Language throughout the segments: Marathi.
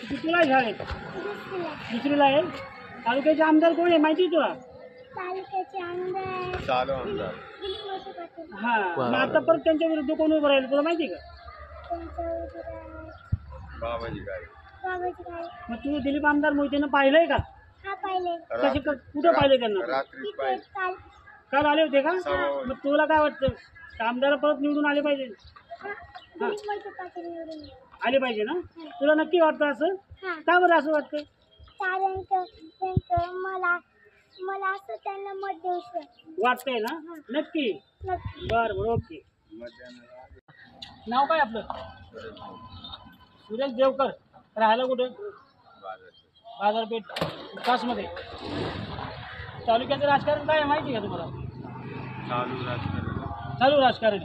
कितीला आहे शाळेत? दुसरीला आहे. तालुक्याचे आमदार कोण आहे माहिती तुला? तालुक्याचे आमदार चालू आमदार दिलीप मोठे पाटील. हा, मग आता परत त्यांच्या विरुद्ध कोण उभं राहील तुला माहिती आहे का? त्यांच्या विरोधात बाबाजी काय बाबाजी काय? मग तू दिलीप आमदार मोहितेनं पाहिलंय का? हा पाहिले. कसे कुठं पाहिले त्यांना? रात्री तिथे पाहिजे काल काल आले होते का? सभावर. मग तुला काय वाटतं? आमदार परत निवडून आले पाहिजे? हा दिलीप मोठे पाटील निवडून आले. आले पाहिजे ना? तुला नक्की वाटतं असं? हा का बरं असं वाटतं? कारण त्यांचं मला मला असं त्यांना मत द्यायचं. वाटतंय ना? नक्की? नक्की. बरं बरं, ओके. नाव काय आपलं? सुरेश देवकर. राहायला कुठे? बाजारपेठ विकासमध्ये. तालुक्याचं राजकारण काय आहे माहिती आहे का तुम्हाला? चालू राजकारण चालू राजकारण.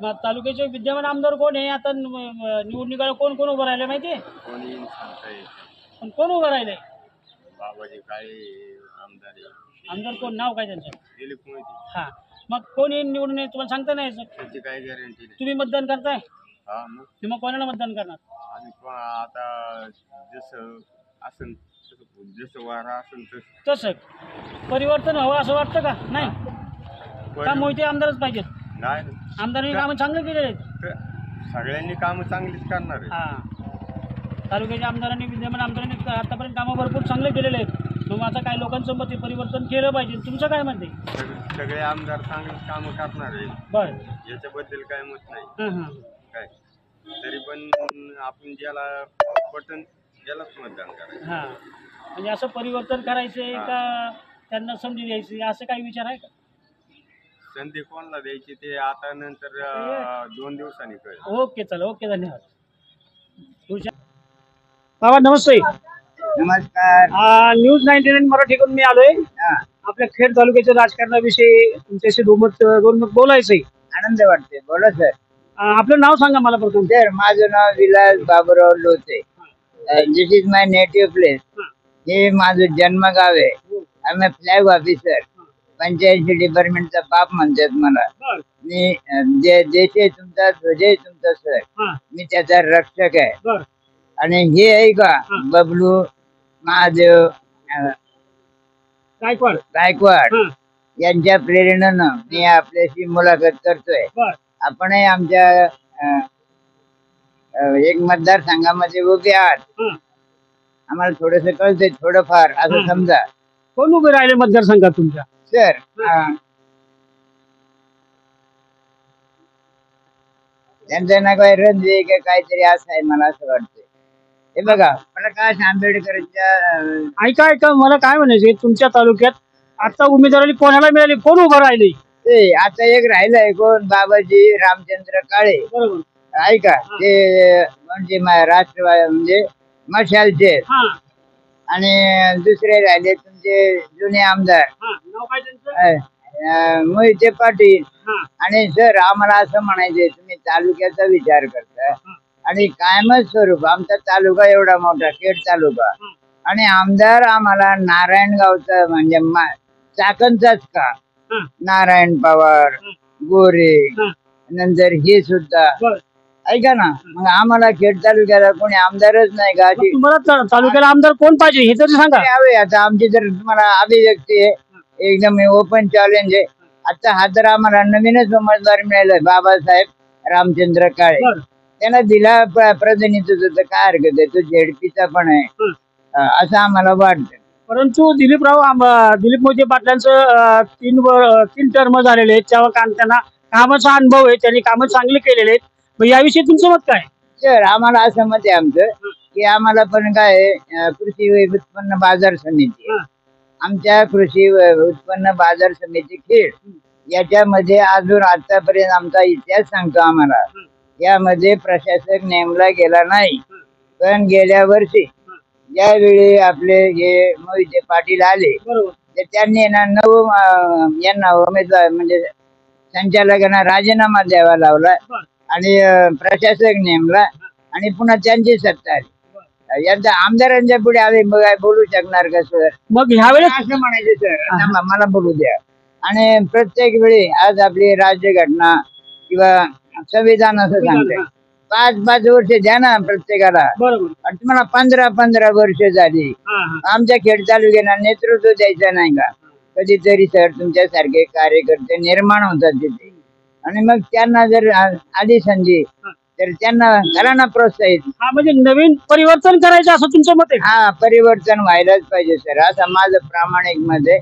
मग तालुक्याचे विद्यमान आमदार कोण आहे? आता निवडणुकीला कोण कोण उभं राहिले माहिती आहे? कोणी सांगता येत पण कोण उभं राहिले? बाबाजी काळे आमदार आहे. आमदार कोण? नाव काय त्यांचं? दिलीप मोहिते. हां, मग कोण येईल निवडून येईल तुम्हाला सांगता नाही यायचं? त्याची काही गॅरंटी नाही. तुम्ही मतदान करताय? हा मग तुम्ही मग कोणाला मतदान करणार? आणि आता जसं असन जसं वारा असेल तसं परिवर्तन हवं असं वाटतं का? नाही का? तसं मोहिते आमदारच पाहिजेत? नाही आमदारांनी कामं चांगलं केलेले आहेत. तर सगळ्यांनी कामं चांगलीच करणार आहे. हां, तालुक्याच्या आमदारांनी विद्यमान आमदारांनी आतापर्यंत कामं भरपूर चांगले केलेले आहेत. मग आता काय लोकांचं मत आहे, परिवर्तन केलं पाहिजे. तुमचं काय मत आहे? सगळे आमदार चांगलीच कामं करणार आहे. बरं. याच्याबद्दल काय मत नाही. हां हां. काय तरी पण आपण ज्याला पटन त्यालाच मतदान करायचं. हां, म्हणजे असं परिवर्तन करायचं आहे का त्यांना संधी द्यायची असं काही विचार आहे का? संधी कोणाला द्यायची ते आता नंतर 2 दिवसांनी कळेल. ओके, चला, ओके, धन्यवाद. बाबा नमस्ते. नमस्कार. न्यूज 99 मराठीकडून मी आलोय. आपल्या खेड तालुक्याच्या राजकारणाविषयी तुमच्याशी दोन मत बोलायचंय. आनंद वाटते. बोला सर. आपलं नाव सांगा मला प्रथम. सर माझं नाव Vilas Baburao Loche. This is my native place. हे माझं जन्मगाव आहे. I am flag officer. पंचायती डिपार्टमेंटचा बाप म्हणतात मला. मी देश आहे तुमचा, ध्वज आहे तुमचा सर. मी त्याचा रक्षक आहे. आणि हे आहे का बबलू महादेव गायकवाड यांच्या प्रेरणेनं मी आपल्याशी मुलाखत करतोय. आपणही आमच्या एक मतदारसंघामध्ये उभे आहात. आम्हाला थोडस कळतंय थोडंफार असं समजा. कोण उभे राहिले मतदारसंघात तुमच्या? सर त्यांचं ना काही रणजे का काहीतरी असं आहे मला असं वाटतंय. हे बघा प्रकाश आंबेडकरच्या ऐका मला काय म्हणायचंय, तुमच्या तालुक्यात आता उमेदवारी कोणाला मिळाली? कोण उभं राहिले? ते आता एक राहिलंय कोण बाबाजी रामचंद्र काळे. बरोबर. ऐका ते म्हणजे राष्ट्रवादी म्हणजे मशालचे. आणि दुसरे राहिले तुमचे जुने आमदार नाव काय त्यांचं? मोहिते पाटील. आणि सर आम्हाला असं म्हणायचंय तुम्ही तालुक्याचा विचार करता आणि कायमच स्वरूप आमचा तालुका एवढा मोठा खेड तालुका आणि आमदार आम्हाला नारायणगावचा म्हणजे चाकणचाच का नारायण पवार गोरे नंतर हे सुद्धा ऐका ना. मग आम्हाला खेड तालुक्याला कोणी आमदारच नाही का? तुम्हाला तालुक्याला आमदार कोण पाहिजे हे तरी सांगा. आता आमची जर तुम्हाला अभिव्यक्ती आहे एकदम ओपन चॅलेंज आहे. आता हा तर आम्हाला नवीनच उमेदवार मिळालाय बाबासाहेब रामचंद्र काळे. त्यांना दिला प्रतिनिधित्व तर काय हरकत आहे. तो झेडपीचा पण आहे असं आम्हाला वाटतं. परंतु दिलीप मोहिते पाटलांचं 3 टर्म झालेले आहेत. तेव्हा त्यांना कामाचा अनुभव आहे, त्यांनी कामं चांगले केलेले आहेत. याविषयी तुमचं मत काय? सर आम्हाला असं मत आहे आमचं की आम्हाला पण काय कृषी उत्पन्न बाजार समिती आमच्या कृषी उत्पन्न बाजार समिती खेड याच्यामध्ये अजून आतापर्यंत आमचा इतिहास सांगतो आम्हाला. यामध्ये प्रशासक नेमला गेला नाही. पण गेल्या वर्षी ज्यावेळी आपले हे मोहिते पाटील आले तर त्यांनी यांना उमेदवार म्हणजे संचालकांना राजीनामा द्यावा लावला आणि प्रशासक नेमला आणि पुन्हा त्यांची सत्ता आली. यांच्या आमदारांच्या पुढे आम्ही बोलू शकणार का सर? मग ह्यावेळेस असं म्हणायचं सर मला बोलू द्या. आणि प्रत्येक वेळी आज आपली राज्यघटना किंवा संविधान असं सांगते 5-5 वर्ष द्या ना प्रत्येकाला. बरोबर. आणि तुम्हाला 15-15 वर्ष झाली. हा हा आमच्या खेड तालुक्याला नेतृत्व द्यायचं नाही का? कधीतरी सर तुमच्यासारखे कार्यकर्ते निर्माण होतात तिथे, आणि मग त्यांना जर आली संधी तर त्यांना करा ना प्रोत्साहित. हा, म्हणजे नवीन परिवर्तन करायचं असं तुमचं मत आहे? हा, परिवर्तन व्हायलाच पाहिजे सर, असं माझं प्रामाणिक मत आहे.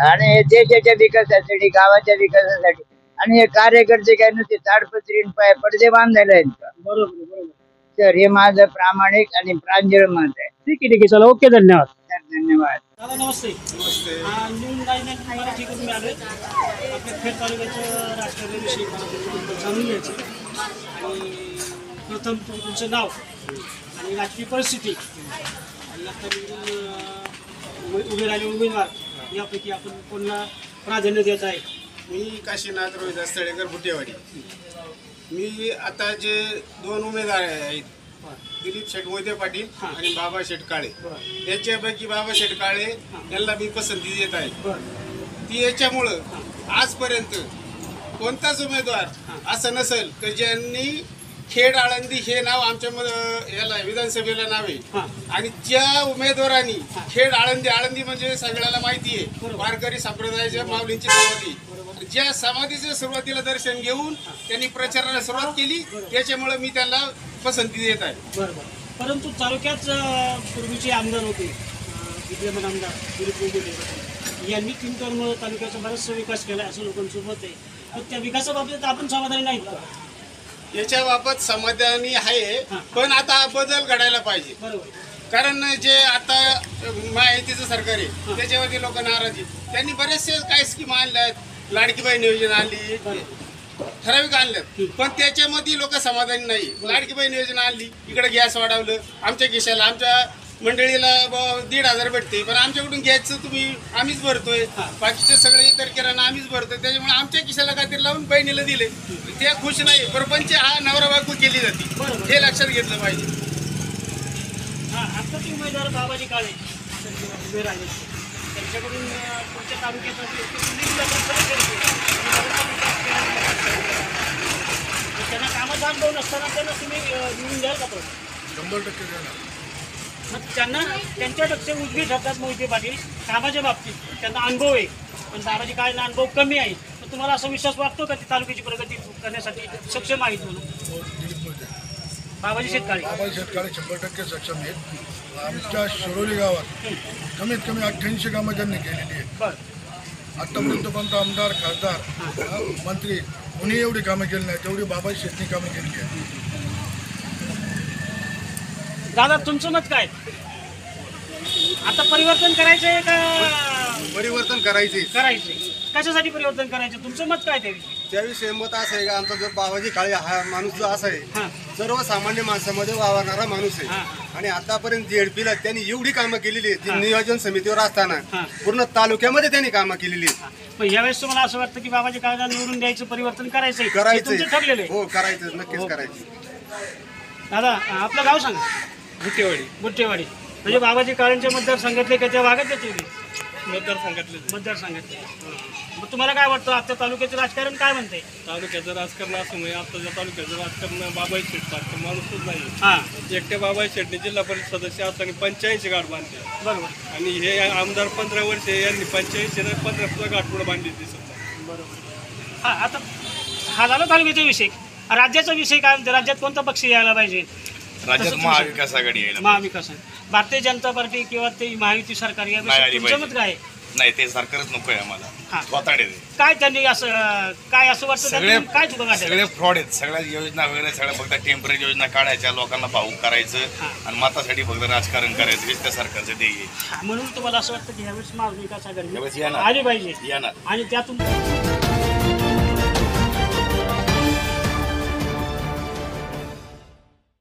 आणि हे देशाच्या विकासासाठी, गावाच्या विकासासाठी. आणि हे कार्यकर्ते काय नुसते ताडपत्रीन पडदे बांधायला आहेत का? बरोबर बरोबर. तर हे माझं प्रामाणिक आणि प्रांजळ मत आहे. ठीक आहे चला, ओके, धन्यवाद. तर धन्यवाद. दादा नमस्ते. न्यूज नाईन मराठी करून आले. आपल्या खेड तालुक्याच्या राजकारणाविषयी जाणून घ्यायचं. आणि प्रथम तुमचं नाव आणि राजकीय परिस्थिती आणि आता उभे राहिले उमेदवार यापैकी आपण कोणाला प्राधान्य देत आहे? मी काशीनाथ रोहिदास तळेकर बुटेवाडी. मी आता जे 2 उमेदवार आहेत, दिलीप शेठ मोहिते पाटील आणि बाबा शेठ काळे, याच्यापैकी बाबा शेठ काळे यांना मी पसंती देत आहे. ती याच्यामुळं आजपर्यंत कोणताच उमेदवार असं नसेल की ज्यांनी खेड आळंदी हे नाव आमच्या याला विधानसभेला नाव आहे. आणि ज्या उमेदवारांनी खेड आळंदी म्हणजे सगळ्याला माहिती आहे, वारकरी संप्रदायाच्या माऊलींची समाधी, ज्या समाधीच्या सुरुवातीला दर्शन घेऊन त्यांनी प्रचाराला सुरुवात केली, त्याच्यामुळे मी त्यांना पसंती देत आहे. बरोबर. परंतु तालुक्यात पूर्वीचे आमदार होते, विद्यमान आमदार दिलीप मोहिते यांनी 3 टर्म तालुक्याचा बराचसा विकास केला असं लोकांचं मत आहे. तर त्या विकासाबाबतीत आपण समाधानी नाहीत का? याच्या बाबत समाधानी आहे, पण आता बदल घडायला पाहिजे. बरोबर. कारण जे आता महायुतीचं सरकार आहे त्याच्यावरती लोक नाराज आहेत. त्यांनी बरेचसे काय स्कीम आणल्या आहेत, लाडकी बहीण योजना आणली, ठराविक आणल्यात, पण त्याच्यामध्ये लोक समाधानी नाही. लाडकी बहीण योजना आणली, इकडे गॅस वाढवलं, आमच्या खिशाला आमच्या मंडळीला 1,500 भेटते, पण आमच्याकडून घ्यायचं आम्हीच भरतोय, बाकीचे सगळे इतर किराणा आम्हीच भरतोय, त्याच्यामुळे आमच्या खिशाला काहीतरी लावून बहिणीला दिले, ते खुश नाही. प्रपंच हा नवरा बायको केली जाते, हे लक्षात घेतलं पाहिजे. हा, आता ते उमेदवार बाबाजी काळे उभे राहिले, त्यांच्याकडून तुमच्या तालुक्यासाठी त्यांना कामाचा अनुभव नसताना त्यांना तुम्ही निवडून द्याल का? 100% देणार. मग त्यांना त्यांच्यापेक्षा उजवी ठरतात मोहिते पाटील कामाच्या बाबतीत, त्यांना अनुभव आहे, पण बाबाजी काळेंना अनुभव कमी आहे. तर तुम्हाला असा विश्वास वाटतो का ती तालुक्याची प्रगती करण्यासाठी सक्षम आहेत म्हणून? बाबाजी शेतकाळे 100% सक्षम आहेत. आमच्या शिरोली गावात कमीत कमी 88 कामं त्यांनी केलेली आहेत. आतापर्यंत कोणता आमदार, खासदार, मंत्री कोणी एवढी कामं केली नाही तेवढी बाबाजी शेटनी कामं केलेली आहेत. दादा तुमचं मत काय? आता परिवर्तन करायचंय का? परिवर्तन करायचे. कशासाठी परिवर्तन करायचं? तुमचं मत काय त्याविषयी? त्याविषयी मत असं आहे का, आमचा जो बाबाजी काळे हा माणूस जो असा आहे, सर्वसामान्य माणसामध्ये वावरणारा माणूस आहे. आणि आतापर्यंत जेडपीला त्यांनी एवढी कामं केलेली आहेत, नियोजन समितीवर असताना पूर्ण तालुक्यामध्ये त्यांनी कामं केलेली आहेत. पण यावेळेस तुम्हाला असं वाटतं की बाबाजी काळेंना निवडून द्यायचं, परिवर्तन करायचंय? करायचंय. हो, करायचं, नक्कीच करायचं. दादा आपलं गाव सांगा. बुट्टेवाडी. म्हणजे बाबाजी काळेंच्या मतदारसंघातले का त्या भागात येते? मतदारसंघातले. मग तुम्हाला काय वाटतं आता तालुक्याचं राजकारण काय म्हणते? तालुक्याचं राजकारण असं म्हणजे आताच्या तालुक्याचं राजकारण बाबाई शेठ सारखं माणूसच नाही. एकट्या बाबाई शेठने जिल्हा परिषद सदस्य असताना 85 गाठ बांधले. बरोबर. आणि हे आमदार 15 वर्ष यांनी 85 नाही 15 सुद्धा गाठ पुढे बांधली दिसत नाही. बरोबर. हा, आता हा झाला तालुक्याचा विषय. राज्याचा विषय काय म्हणते? राज्यात कोणता पक्ष यायला पाहिजे? राज्यात महाविकास आघाडी यायला. महाविकास, भारतीय जनता पार्टी किंवा ते महायुती सरकार याविषयी तुमचं मत काय? नाही, ते सरकारच नको आहे आम्हाला. स्वतःडे काय त्यांनी असं काय असं वाटतं? काय चुका? सगळे फ्रॉड आहेत. सगळ्या योजना वगैरे सगळ्या फक्त टेम्पररी योजना काढायच्या, लोकांना भावूक करायचं आणि मतासाठी फक्त राजकारण करायचं, हेच त्या सरकारचं ध्येय आहे. म्हणून तुम्हाला असं वाटतं की ह्यावेळेस महाविकास आघाडी यावेळेस येणार. आली पाहिजे येणार. आणि त्यातून